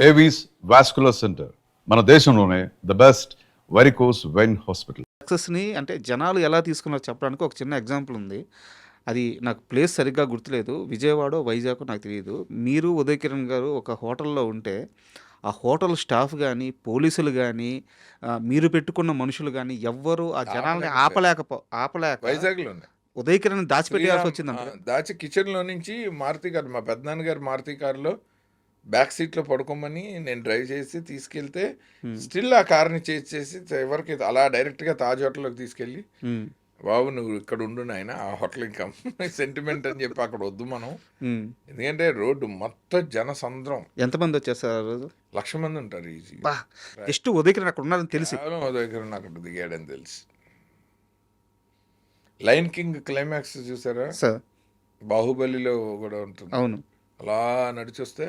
Avis vascular centre మన దేశంలోనే the best varicose vein hospital. సక్సెస్‌ని అంటే జనాలు ఎలా తీసుకున్నారో చెప్పడానికి ఒక చిన్న ఎగ్జాంపుల్ ఉంది. అది నాకు ప్లేస్ సరిగ్గా గుర్తులేదు. విజయవాడో, వైజాగో నాకు తెలీదు. మీరు ఉదయ్ కిరణ్ గారు ఒక హోటల్‌లో ఉంటే, ఆ హోటల్ స్టాఫ్ గాని, పోలీసులు గాని, మీరు పెట్టుకున్న మనుషులు గాని ఎవ్వరు ఆ జనాల్ని ఆపలేక వైజాగ్‌లోనే. ఉదయ్ కిరణ్‌ని శ్రీరామ్ దాచిపెట్టేయాల్సొచ్చిందంటారా? దాచి కిచెన్‌లో నుంచి మారుతి కారు మా పెద్దనాన్న గారి మారుతి కారులో బ్యాక్ సీట్‌లో పడుకోమని నేను డ్రైవ్ చేసి తీసుకెళ్తే హ్మ్. స్టిల్ ఆ కార్‌ని చేసి ఎవరికి అలా డైరెక్ట్‌గా తాజ్ హోటల్‌లోకి తీసుకెళ్ళి హ్మ్. బాబు నువ్వు ఇక్కడ ఉండు నాయన ఆ హోటల్ ఇంకా సెంటిమెంట్ అని చెప్పి అక్కడ వద్దు మనం. హ్మ్. ఎందుకంటే రోడ్డు మొత్తం జనసంద్రం. ఎంతమందొచ్చారు సార్ ఆ రోజు? 1,00,000 మంది ఉంటారు ఈజీగా. అబ్బా! జస్ట్ ఉదయ్ కిరణ్ అక్కడ ఉన్నారని తెలిసి. కేవలం ఉదయ్ కిరణ్ అక్కడ దిగాడని తెలుసు. లయన్ కింగ్ క్లైమాక్స్ చూసారా? సార్. బాహుబలిలో కూడా ఉంటుంది. అవును. అలా నడిచొస్తే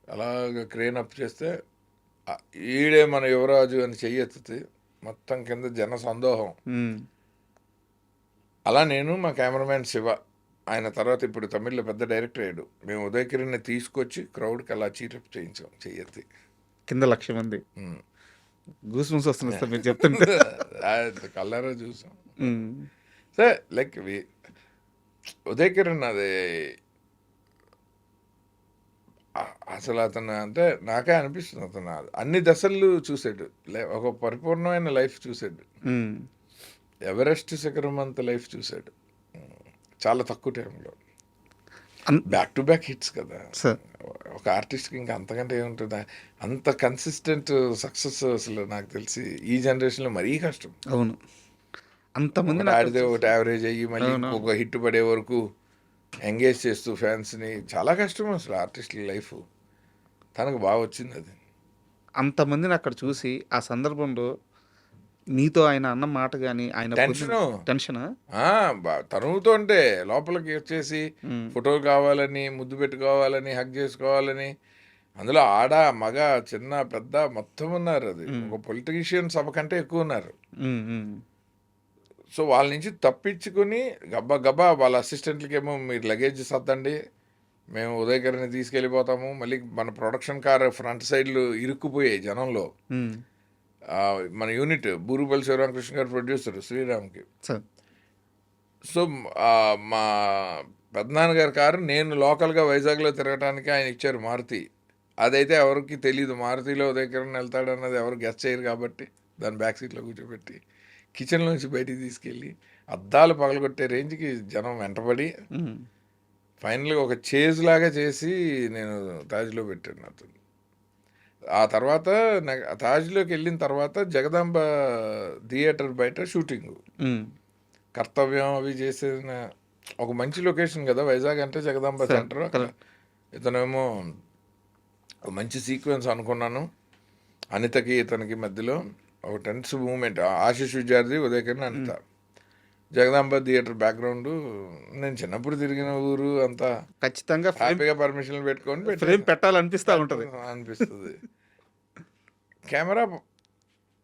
అలాగ క్రేన్ అప్ చేస్తే ఈడే మన యువరాజు అని చెయ్యెత్తుతే మొత్తం కింద జన సందోహం. హ్మ్. అలా నేను మా కెమెరామ్యాన్ శివ, ఆయన తర్వాత ఇప్పుడు తమిళ్లో పెద్ద డైరెక్టర్ అయ్యాడు. మేము ఉదయ్ కిరణ్ని తీసుకొచ్చి క్రౌడ్కి అలా చీటప్ చేయించాం చెయ్యెత్తి. కింద 1,00,000 మంది. ఉమ్. గూస్ బంప్స్ వస్తున్నాయి సార్ మీరు చెప్తుంటే. కళ్ళారా చూసాం. హ్మ్. సార్ లైక్ ఉదయ్ కిరణ్ అది అసలు అతను అంటే నాకే అనిపిస్తుంది అతను అన్ని దశలు చూసాడు. ఒక పరిపూర్ణమైన లైఫ్ చూసాడు. హ్మ్. ఎవరెస్ట్ శిఖరం అంత లైఫ్ చూసాడు చాలా తక్కువ టైంలో. అన్ బ్యాక్ టు బ్యాక్ హిట్స్ కదా సార్. ఒక ఆర్టిస్ట్కి. ఇంకా అంతకంటే ఏముంటుంది? అంత కన్సిస్టెంట్ సక్సెస్ అసలు నాకు తెలిసి ఈ జనరేషన్లో మరీ కష్టం. అవును. అంతమందిని ఒకటి అక్కడ ఆడితే ఒకటి చూసి యావరేజ్ అయ్యి మళ్ళీ అవునవును. ఇంకొక హిట్ పడే వరకు ఎంగేజ్ చేస్తూ ఫ్యాన్స్ని చాలా కష్టం అసలు ఆర్టిస్టుల లైఫ్. తనకు బాగా వచ్చింది అది. అంతమందిని అక్కడ చూసి, ఆ సందర్భంలో మీతో ఆయన అన్న మాట గాని, ఆయన పొందిన టెన్షను టెన్షనా? తనువుతో అంటే లోపలికి వచ్చేసి హ్మ్. ఫోటో కావాలని, ముద్దు పెట్టుకోవాలని, హగ్ చేసుకోవాలని. అందులో ఆడ, మగ, చిన్న, పెద్ద మొత్తం ఉన్నారు. అది హ్మ్. ఒక పొలిటీషియన్ సభ కంటే ఎక్కువ ఉన్నారు. హ్మ్. హ్మ్. సో వాళ్ళ నుంచి తప్పించుకుని గబ్బా గబ్బా వాళ్ళ అసిస్టెంట్లకేమో మీరు లగేజ్ సర్దండి, మేము ఉదయ్ గారిని తీసుకెళ్ళిపోతాము. మళ్ళీ మన ప్రొడక్షన్ కార్ ఫ్రంట్ సైడ్లు ఇరుక్కుపోయాయి జనంలో. హ్మ్. మన యూనిట్ బూరుపల్లి శివరామకృష్ణ గారు ప్రొడ్యూసర్ శ్రీరామ్కి. సార్. సో మా పెద్దనాన్నగారి కారు నేను లోకల్గా వైజాగ్లో తిరగడానికి ఆయన ఇచ్చారు మారుతి. అదైతే ఎవరికి తెలియదు మారుతిలో దగ్గర వెళ్తాడన్నది ఎవరు గెస్ చేయరు కాబట్టి దాని బ్యాక్ సీట్లో కూర్చోబెట్టి కిచెన్లోంచి బయటికి తీసుకెళ్ళి అద్దాలు పగలగొట్టే రేంజ్కి జనం వెంటబడి హ్మ్. ఫైనల్గా ఒక చేజ్ లాగా చేసి నేను తాజ్లో పెట్టాను అతను. ఆ తర్వాత తాజ్లోకి వెళ్ళిన తర్వాత జగదాంబ థియేటర్ బయట షూటింగు. హ్మ్. కర్తవ్యం అవి చేసిన ఒక మంచి లొకేషన్ కదా వైజాగ్ అంటే జగదాంబ సార్. సెంటర్. అక్కడ కరెక్ట్. ఇతనేమో ఒక మంచి సీక్వెన్స్ అనుకున్నాను. అనితకి ఇతనికి మధ్యలో ఒక టెన్స్ మూమెంట్. ఆశీష్ విద్యార్థి, ఉదయ్ కిరణ్, అనిత. హ్మ్. జగదాంబ థియేటర్ బ్యాక్గ్రౌండ్ నేను చిన్నప్పుడు తిరిగిన ఊరు అంతా ఖచ్చితంగా హ్యాపీగా పర్మిషన్లు పెట్టుకొని ఫ్రేమ్ పెట్టేసాను. పెట్టాలనిపిస్తా ఉంటది. అనిపిస్తుంది. కెమెరా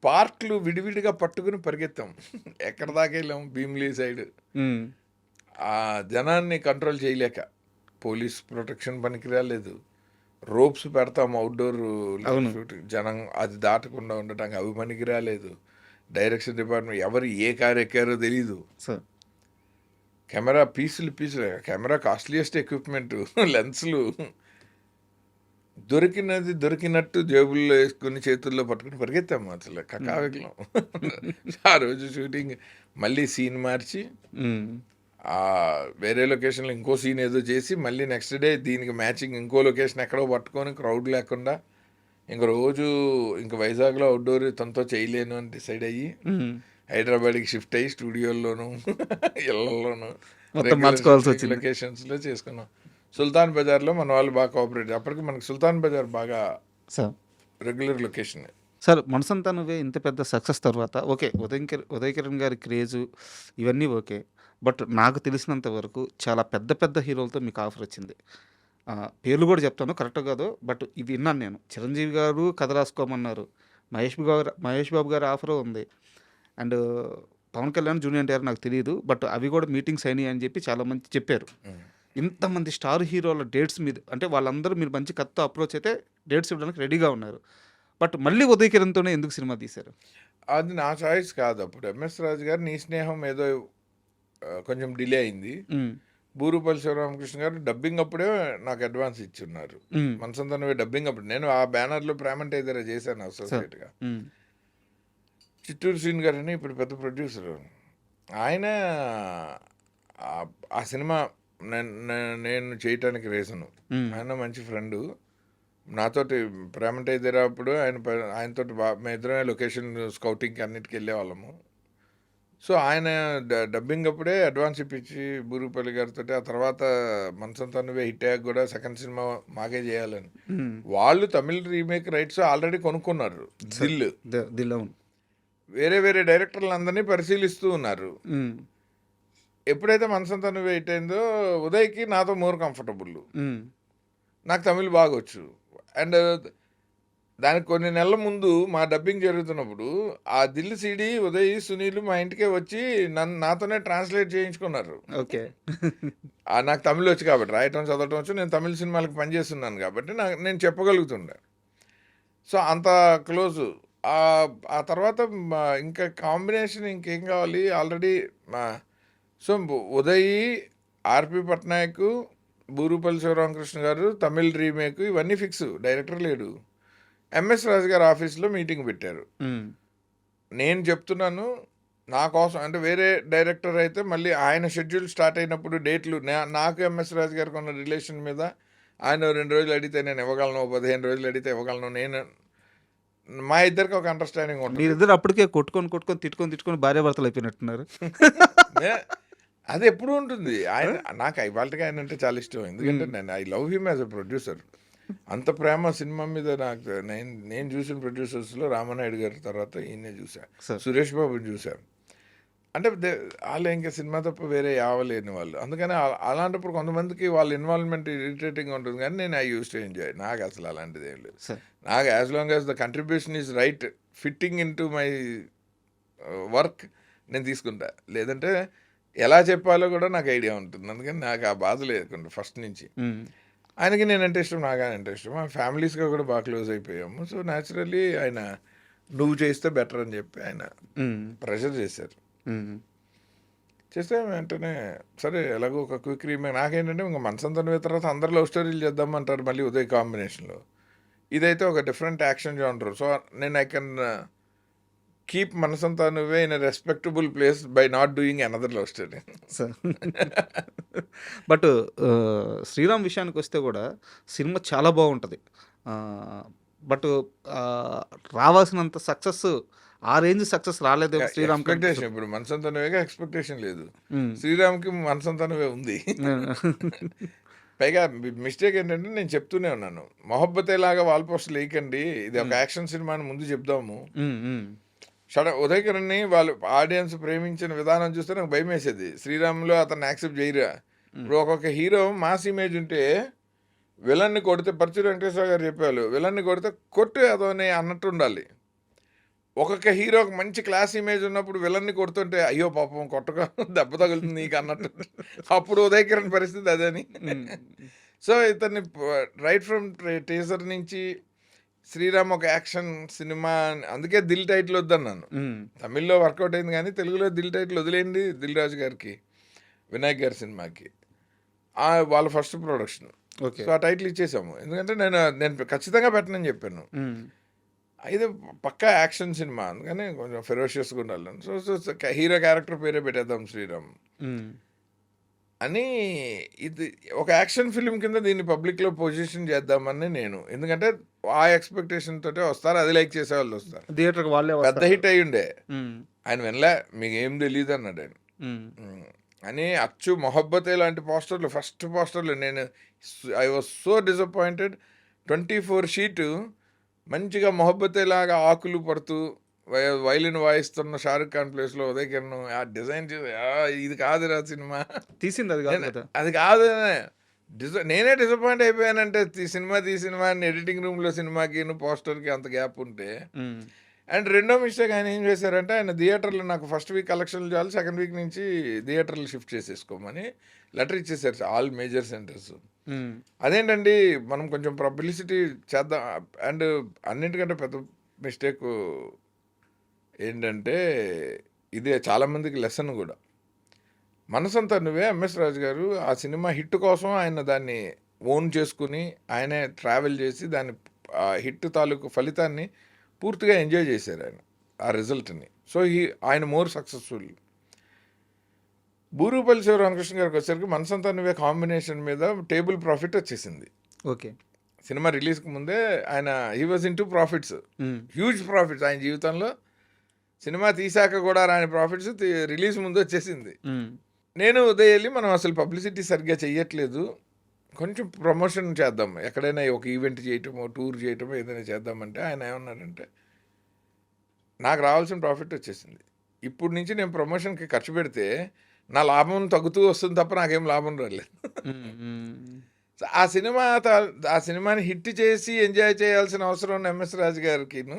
పార్ట్లు విడివిడిగా పట్టుకుని పరిగెత్తాం. ఎక్కడ దాకా వెళ్ళాం భీమిలీ సైడ్. హ్మ్. ఆ జనాన్ని కంట్రోల్ చేయలేక పోలీస్ ప్రొటెక్షన్ పనికి రాలేదు. రోప్స్ పెడతాం అవుట్డోర్ అవును. షూటింగ్ జనం అది దాటకుండా ఉండటానికి అవి పనికి రాలేదు. డైరెక్షన్ డిపార్ట్మెంట్ ఎవరు ఏ కారు ఎక్కారో తెలీదు. సార్. కెమెరా పీసులు కెమెరా కాస్ట్లీయెస్ట్ ఎక్విప్మెంట్ లెన్స్లు దొరికినట్టు జేబుల్లో వేసుకుని చేతుల్లో పట్టుకుని పరిగెత్తాము అసలు హ్మ్. కకావికలం. ఆ రోజు షూటింగ్ మళ్ళీ సీన్ మార్చి హ్మ్. వేరే లొకేషన్లో ఇంకో సీన్ ఏదో చేసి మళ్ళీ నెక్స్ట్ డే దీనికి మ్యాచింగ్ ఇంకో లొకేషన్ ఎక్కడో పట్టుకొని క్రౌడ్ లేకుండా ఇంక రోజు ఇంక వైజాగ్లో అవుట్డోర్ తనతో చేయలేను అని డిసైడ్ అయ్యి హ్మ్. హైదరాబాద్కి షిఫ్ట్ అయ్యి స్టూడియోల్లోనూ ఇళ్లలోనూ మొత్తం రెగ్యులర్ షూటింగ్ మార్చుకోవాల్సొచ్చింది. లొకేషన్స్లో చేసుకున్నాం. సుల్తాన్ బజార్లో మన వాళ్ళు బాగా కోఆపరేట్. అప్పటికి మనకి సుల్తాన్ బజార్ బాగా సార్. Regular location. సార్ 'మనసంతా నువ్వే' ఇంత పెద్ద సక్సెస్ తర్వాత ఓకే. ఉదయ్ కిరణ్ గారి క్రేజు ఇవన్నీ ఓకే. బట్ నాకు తెలిసినంత వరకు చాలా పెద్ద పెద్ద హీరోలతో మీకు ఆఫర్ వచ్చింది. పేర్లు కూడా చెప్తాను కరెక్టో కాదో బట్ ఇవి విన్నాను నేను. 'చిరంజీవి' గారు కథ రాసుకోమన్నారు. 'మహేష్ బాబు' గారి ఆఫరు ఉంది. అండ్ 'పవన్ కళ్యాణ్, జూనియర్ ఎన్టీఆర్' నాకు తెలీదు. బట్ అవి కూడా మీటింగ్స్ అయినాయి అని చెప్పి చాలామంది చెప్పారు. ఇంతమంది స్టార్ హీరోల డేట్స్ మీద అంటే వాళ్ళందరూ మీరు మంచి కథతో అప్రోచ్ అయితే డేట్స్ ఇవ్వడానికి రెడీగా ఉన్నారు. బట్ మళ్ళీ ఉదయ్ కిరణ్‌తోనే ఎందుకు సినిమా తీశారు? అది నా చాయిస్ కాదు. అప్పుడు ఎంఎస్ రాజు గారు నీ స్నేహం ఏదో కొంచెం డిలే అయింది. హ్మ్. బూరుపల్లి శివరామకృష్ణ గారు డబ్బింగ్ అప్పుడే నాకు అడ్వాన్స్ ఇచ్చున్నారు. హ్మ్. మనసంతనవే డబ్బింగ్ అప్పుడు నేను ఆ బ్యానర్లో ప్రేమంటే ఇద్దరు చేశాను సార్. అసోసియేట్గా. హ్మ్. చిత్తూరు శ్రీని గారు అని ఇప్పుడు పెద్ద ప్రొడ్యూసర్. ఆయన ఆ సినిమా నేను చేయటానికి రీజను. హ్మ్. ఆయన మంచి ఫ్రెండు. నాతోటి ప్రేమంటే ఇద్దరు అప్పుడు ఆయనతోటి మేము ఇద్దరమే లొకేషన్ స్కౌటింగ్కి అన్నిటికి వెళ్ళేవాళ్ళము. సో ఆయన డబ్బింగ్ అప్పుడే అడ్వాన్స్ ఇప్పించి బూరుపల్లి గారితో ఆ తర్వాత మనసంతానువే హిట్ అయ్యాక కూడా సెకండ్ సినిమా మాకే చేయాలని హ్మ్. వాళ్ళు తమిళ్ రీమేక్ రైట్స్ ఆల్రెడీ కొనుక్కున్నారు. సార్. దిల్ దిల్ అవును. వేరే వేరే డైరెక్టర్లు అందరినీ పరిశీలిస్తూ ఉన్నారు. హ్మ్. ఎప్పుడైతే మనసంతానువే హిట్ అయిందో ఉదయ్కి నాతో మోర్ కంఫర్టబుల్. హ్మ్. నాకు తమిళ్ బాగొచ్చు. అండ్ దానికి కొన్ని నెలల ముందు మా డబ్బింగ్ జరుగుతున్నప్పుడు ఆ దిల్ సీడీ ఉదయ్ సునీల్ మా ఇంటికే వచ్చి నాతోనే ట్రాన్స్లేట్ చేయించుకున్నారు. ఓకే. నాకు తమిళ్ వచ్చు కాబట్టి రాయటం చదవటం వచ్చు. నేను తమిళ సినిమాలకు పనిచేస్తున్నాను కాబట్టి నేను చెప్పగలుగుతుండే. సో అంత క్లోజు. ఆ తర్వాత ఇంకా కాంబినేషన్ ఇంకేం కావాలి ఆల్రెడీ సో ఉదయ్, ఆర్పి పట్నాయక్, బూరుపల్లి శివరామకృష్ణ గారు తమిళ్ రీమేక్ ఇవన్నీ ఫిక్స్. డైరెక్టర్ లేడు. ఎంఎస్ రాజు గారు ఆఫీస్లో మీటింగ్ పెట్టారు. హ్మ్. నేను చెప్తున్నాను నా కోసం అంటే వేరే డైరెక్టర్ అయితే మళ్ళీ ఆయన షెడ్యూల్ స్టార్ట్ అయినప్పుడు డేట్లు నాకు ఎంఎస్ రాజు గారికి ఉన్న రిలేషన్ మీద ఆయన 2 రోజులు అడిగితే నేను ఇవ్వగలను, 15 రోజులు అడిగితే ఇవ్వగలను. మా ఇద్దరికి ఒక అండర్స్టాండింగ్ ఉంటుంది. మీరిద్దరు అప్పటికే తిట్టుకొని భార్యాభర్తలు అయిపోయినట్టున్నారు. అది ఎప్పుడు ఉంటుంది. నాకు ఇవాళకి ఆయన అంటే చాలా ఇష్టం. ఎందుకంటే I love him as a producer. అంత ప్రేమ సినిమా మీద నాకు నేను చూసిన ప్రొడ్యూసర్స్లో రామానాయుడు గారి తర్వాత ఈయనే చూసా. సార్. సురేష్ బాబుని చూసా. అంటే వాళ్ళు ఇంకా సినిమా తప్ప వేరే యావలేని వాళ్ళు. అందుకని అలాంటప్పుడు కొంతమందికి వాళ్ళ ఇన్వాల్వ్మెంట్ ఇరిటేటింగ్ ఉంటుంది. కానీ నేను ఐ యూస్ టు ఎంజాయ్. నాకు అసలు అలాంటిది ఏం లేదు. సార్. నాకు as long as the contribution is right fitting in to my work నేను తీసుకుంటా. లేదంటే ఎలా చెప్పాలో కూడా నాకు ఐడియా ఉంటుంది. అందుకని నాకు ఆ బాధ లేకుండా ఫస్ట్ నుంచి. హ్మ్. ఆయనకి నేనంటే ఇష్టం, నాకు ఆయన అంటే ఇష్టం. మా ఫ్యామిలీస్గా కూడా బాగా క్లోజ్ అయిపోయాము. సో న్యాచురల్లీ ఆయన నువ్వు చేస్తే బెటర్ అని చెప్పి ఆయన హ్మ్. ప్రెషర్ చేశారు. హ్మ్. చేస్తే వెంటనే సరే ఎలాగో ఒక క్విక్ రీమేక్. నాకేంటంటే ఇంకా మనసంతనువే తర్వాత అందరు లవ్ స్టోరీలు చేద్దామంటారు మళ్ళీ ఉదయ్ కాంబినేషన్లో. ఇదైతే ఒక డిఫరెంట్ యాక్షన్ జానర్. సో నేను I can keep Manasantha Nuvve in a respectable place by not doing another love story. Sir. But Sriram విషయానికొస్తే గూడా సినిమా చాలా బావుంటది. బట్ రావాల్సినంత సక్సెస్ ఆ రేంజ్ సక్సెస్ రాలేదేమో శ్రీరామ్ ఎక్స్పెక్టేషన్ ఇప్పుడు మనసంతానువేగా ఎక్స్పెక్టేషన్ లేదు. హ్మ్. శ్రీరామ్కి మనసంతానువే ఉంది. పైగా మిస్టేక్ ఏంటంటే నేను చెప్తూనే ఉన్నాను. మొహబ్బతే లాగా వాల్ పోస్టర్లు వేయకండి. ఇది ఒక యాక్షన్ సినిమా అని ముందు చెప్దాము. హ్మ్. హ్మ్. ఉదయ్ కిరణ్ని వాళ్ళు ఆడియన్స్ ప్రేమించిన విధానం చూస్తే నాకు భయం వేసేది. శ్రీరామ్లో అతన్ని యాక్సెప్ట్ చేయరా. ఇప్పుడు ఒక్కొక్క హీరో మాస్ ఇమేజ్ ఉంటే విలన్ని కొడితే పరచూరి వెంకటేశ్వర గారు చెప్పారు విలన్ని కొడితే కొట్టు అదోనే అన్నట్టు ఉండాలి. ఒక్కొక్క హీరోకి మంచి క్లాస్ ఇమేజ్ ఉన్నప్పుడు విలన్ని కొడుతుంటే అయ్యో పాపం కొట్టగా దెబ్బ తగులుతుంది నీకు అన్నట్టు. అప్పుడు ఉదయ్ కిరణ్ పరిస్థితి అదని. హ్మ్. సో ఇతన్ని రైట్ ఫ్రమ్ టీజర్ నుంచి శ్రీరామ్ ఒక యాక్షన్ సినిమా అందుకే దిల్ టైటిల్ వద్దన్నాను. హ్మ్. తమిళ్లో వర్కౌట్ అయింది కానీ తెలుగులో దిల్ టైటిల్ వదిలేయండి. దిల్ రాజు గారికి వినాయక్ గారి సినిమాకి వాళ్ళ ఫస్ట్ ప్రొడక్షన్. ఓకే. సో ఆ టైటిల్ ఇచ్చేసాము. ఎందుకంటే నేను ఖచ్చితంగా పెట్టనని చెప్పాను. హ్మ్. అయితే పక్కా యాక్షన్ సినిమా అందుకని కొంచెం ఫెరోషియస్గా ఉండాలి. సో హీరో క్యారెక్టర్ పేరే పెట్టేద్దాం శ్రీరామ్ హ్మ్. అని. ఇది ఒక యాక్షన్ ఫిల్మ్ కింద దీన్ని పబ్లిక్లో పొజిషన్ చేద్దామని నేను. ఎందుకంటే ఆ ఎక్స్పెక్టేషన్ తోటే వస్తారు, అది లైక్ చేసే వాళ్ళు వస్తారు. థియేటర్‌కి వాళ్ళే పెద్ద వస్తారు. హిట్ అయ్యి ఉండే హ్మ్. ఆయన వినలే, మీకు ఏం తెలియదు అన్నాడు ఆయన. హ్మ్. అని అచ్చు మొహబ్బతే లాంటి పోస్టర్లు ఫస్ట్ పోస్టర్లు I was so disappointed. 24 sheet మంచిగా మొహబ్బతే లాగా ఆకులు పడుతూ వైలిన్ వాయిస్తున్న షారుఖ్ ఖాన్ ప్లేస్లో ఉదయ్ కిరణ్ ఆ డిజైన్ చేసి ఇది కాదురా సినిమా తీసింది అది కాదు కదా. అది కాదు. నేనే డిసప్పాయింట్ అయిపోయానంటే సినిమా అని ఎడిటింగ్ రూమ్లో సినిమాకి పోస్టర్కి అంత గ్యాప్ ఉంటే హ్మ్. అండ్ రెండో మిస్టేక్ ఆయన ఏం చేశారంటే ఆయన థియేటర్లు నాకు ఫస్ట్ వీక్ కలెక్షన్లు చాలు సెకండ్ వీక్ నుంచి థియేటర్లు షిఫ్ట్ చేసేసుకోమని లెటర్ ఇచ్చేసారు ఆల్ మేజర్ సెంటర్స్. అదేంటండి మనం కొంచెం పబ్లిసిటీ చేద్దాం. అండ్ అన్నింటికంటే పెద్ద మిస్టేక్ ఏంటంటే ఇదే చాలామందికి లెసన్ కూడా. మనసంతా నువ్వే ఎంఎస్ రాజు గారు ఆ సినిమా హిట్ కోసం ఆయన దాన్ని ఓన్ చేసుకుని ఆయనే ట్రావెల్ చేసి దాన్ని హిట్ తాలూకు ఫలితాన్ని పూర్తిగా ఎంజాయ్ చేశారు ఆయన ఆ రిజల్ట్ని. సో ఆయన మోర్ సక్సెస్ఫుల్. బూరుగుపల్లి శివరామకృష్ణ గారికి వచ్చేసరికి మనసంతా నువ్వే కాంబినేషన్ మీద టేబుల్ ప్రాఫిట్ వచ్చేసింది. ఓకే. సినిమా రిలీజ్కి ముందే ఆయన he was in to profits, huge profits ఆయన జీవితంలో. సినిమా తీసాక కూడా రాని ప్రాఫిట్స్ రిలీజ్ ముందు వచ్చేసింది. నేను ఉదయం వెళ్ళి మనం అసలు పబ్లిసిటీ సరిగ్గా చెయ్యట్లేదు, కొంచెం ప్రమోషన్ చేద్దాం, ఎక్కడైనా ఒక ఈవెంట్ చేయటమో టూర్ చేయటమో ఏదైనా చేద్దామంటే ఆయన ఏమన్నాడంటే నాకు రావాల్సిన ప్రాఫిట్ వచ్చేసింది, ఇప్పుడు నుంచి నేను ప్రమోషన్కి ఖర్చు పెడితే నా లాభం తగ్గుతూ వస్తుంది తప్ప నాకేం లాభం రాలేదు. సో ఆ సినిమాని హిట్ చేసి ఎంజాయ్ చేయాల్సిన అవసరం ఉన్న ఎంఎస్ రాజు గారికిను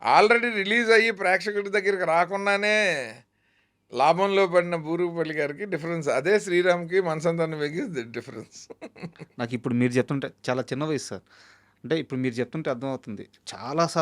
ఆల్రెడీ రిలీజ్ అయ్యి ప్రేక్షకుడి దగ్గరికి రాకుండానే లాభంలో పడిన బూరుగుపల్లి గారికి డిఫరెన్స్ అదే. శ్రీరామ్కి మనసంతాన్ని వెగి డిఫరెన్స్. నాకు ఇప్పుడు మీరు చెప్తుంటే చాలా చిన్న వయసు సార్. అంటే ఇప్పుడు మీరు చెప్తుంటే అర్థమవుతుంది. చాలా